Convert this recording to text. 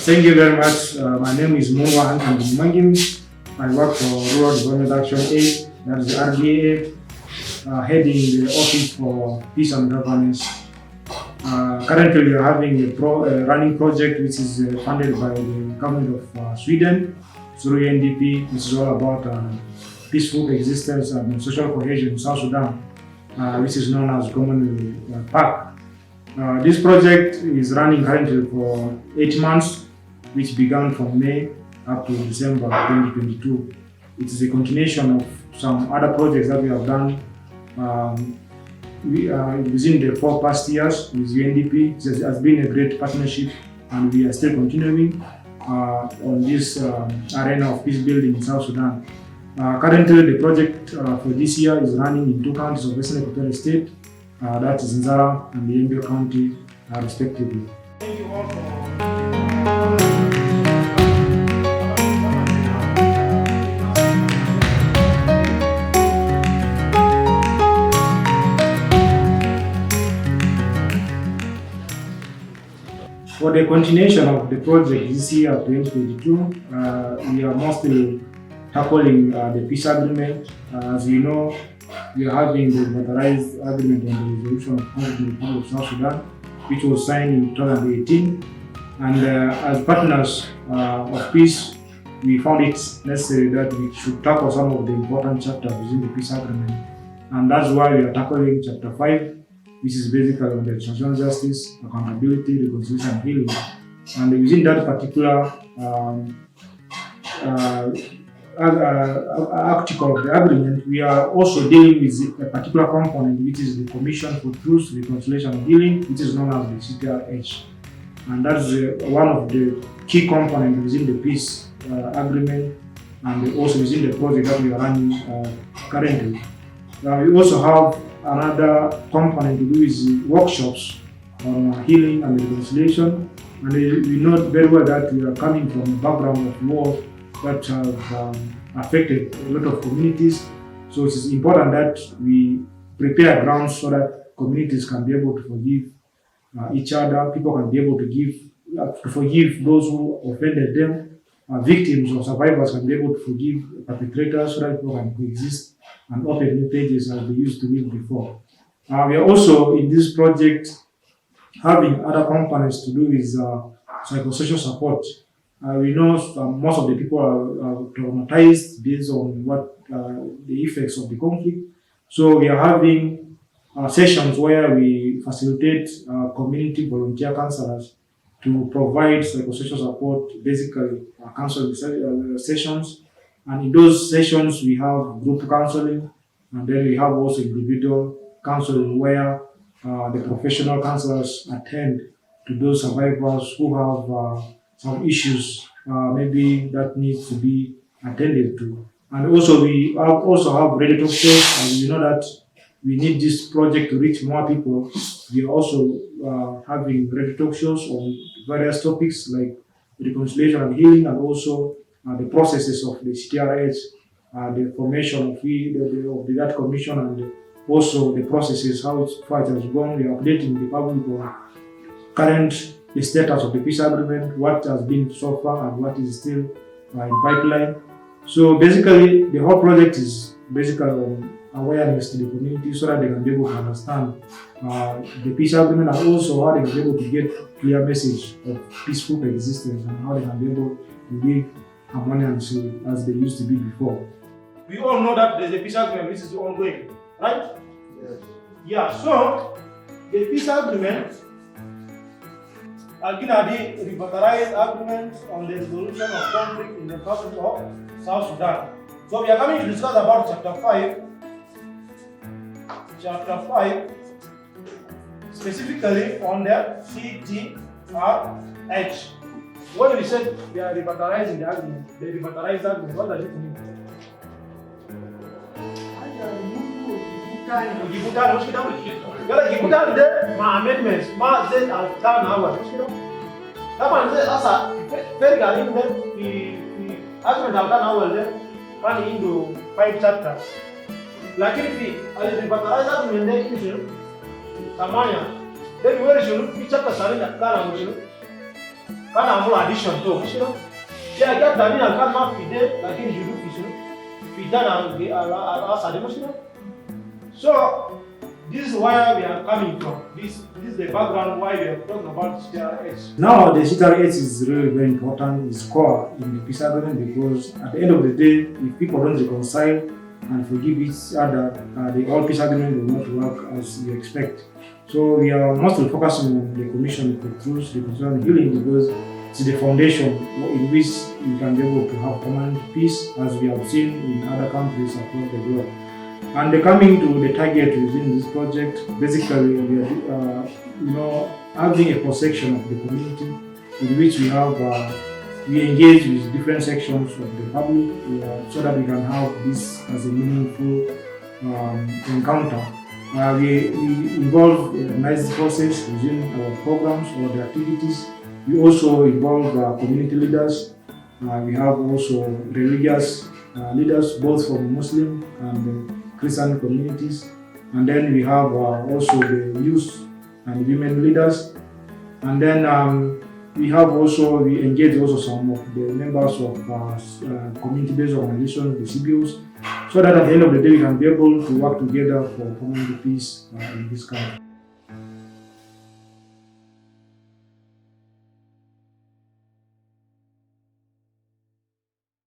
Thank you very much. My name is Munwa Hankan Mangim. I work for Rural Development Action Aid, that is the RDAA, heading the Office for Peace and Governance. Currently, we are having a running project which is funded by the government of Sweden through UNDP, which is all about peaceful existence and social cohesion in South Sudan, which is known as commonly PAC. This project is running currently for 8 months, which began from May up to December 2022. It is a continuation of some other projects that we have done within the 4 past years with UNDP. It has been a great partnership, and we are still continuing on this arena of peace building in South Sudan. Currently, the project for this year is running in 2 counties of Western Equatorial State, that is Nzara and the Yembio County, respectively. Thank you all for the continuation of the project this year, 2022, we are mostly tackling the peace agreement. As you know, we are having the revitalized agreement on the resolution of conflict in the Republic of South Sudan, which was signed in 2018. And as partners of peace, we found it necessary that we should tackle some of the important chapters within the peace agreement. And that's why we are tackling Chapter 5, which is basically on the transitional justice, accountability, reconciliation, and healing. And within that particular article of the agreement, we are also dealing with a particular component, which is the Commission for Truth, Reconciliation, and Healing, which is known as the CTRH. And that's one of the key components within the peace agreement, and also within the project that we are running currently. We also have another component to do with workshops on healing and reconciliation. And we know very well that we are coming from a background of war that have affected a lot of communities. So it is important that we prepare grounds so that communities can be able to forgive each other. People can be able to forgive those who offended them. Victims or survivors can be able to forgive perpetrators so that people can coexist and open new pages as they used to live before. We are also in this project having other components to do with psychosocial support. We know most of the people are traumatized based on what the effects of the conflict. So we are having sessions where we facilitate community volunteer counselors to provide psychosocial support, basically counseling sessions. And in those sessions, we have group counseling, and then we have also individual counseling where the professional counselors attend to those survivors who have some issues maybe that needs to be attended to. And also we also have radio talk shows, and you know that we need this project to reach more people. We are also having radio talk shows on various topics like reconciliation and healing, and also the processes of the CTRH, the formation of that commission, and also the processes, how far it has gone. We are updating the public on current status of the peace agreement, what has been so far and what is still in pipeline. So basically, the whole project is basically on awareness to the community so that they can be able to understand the peace agreement, and also how they can be able to get clear message of peaceful existence and how they can be able to live harmoniously as they used to be before. We all know that there's a peace agreement which is ongoing, right? Yes. Yeah, so the peace agreement, the revitalized agreement on the resolution of conflict in the Republic of South Sudan. So we are coming to discuss about Chapter 5. Chapter 5, specifically on the CTRH. When we said we are revitalizing the agreement, the revitalized agreement, what does it mean? Amendments, into 5 chapters. Lakini alirevitalize agreement issue samanya. Then where should chapter 7 kana kana mula addition to kushira ya ga dani na kan ma fide lakini judu fisho fidana asade kushira. So this is where we are coming from. This is the background why we are talking about CTRH. Now the CTRH is really very important, it's core in the peace agreement, because at the end of the day, if people don't reconcile and forgive each other, the whole peace agreement will not work as you expect. So we are mostly focusing on the Commission for Truth, Reconciliation and Healing, because it's the foundation in which we can be able to have permanent peace, as we have seen in other countries across the globe. And coming to the target within this project, basically we are, having a cross-section of the community in which we have we engage with different sections of the public so that we can have this as a meaningful encounter. We involve a nice process within our programs or the activities. We also involve community leaders. We have also religious leaders, both from Muslim and Christian communities. And then we have also the youth and women leaders. And then we engage also some of the members of community-based organizations, the CBOs, so that at the end of the day we can be able to work together for permanent peace in this country.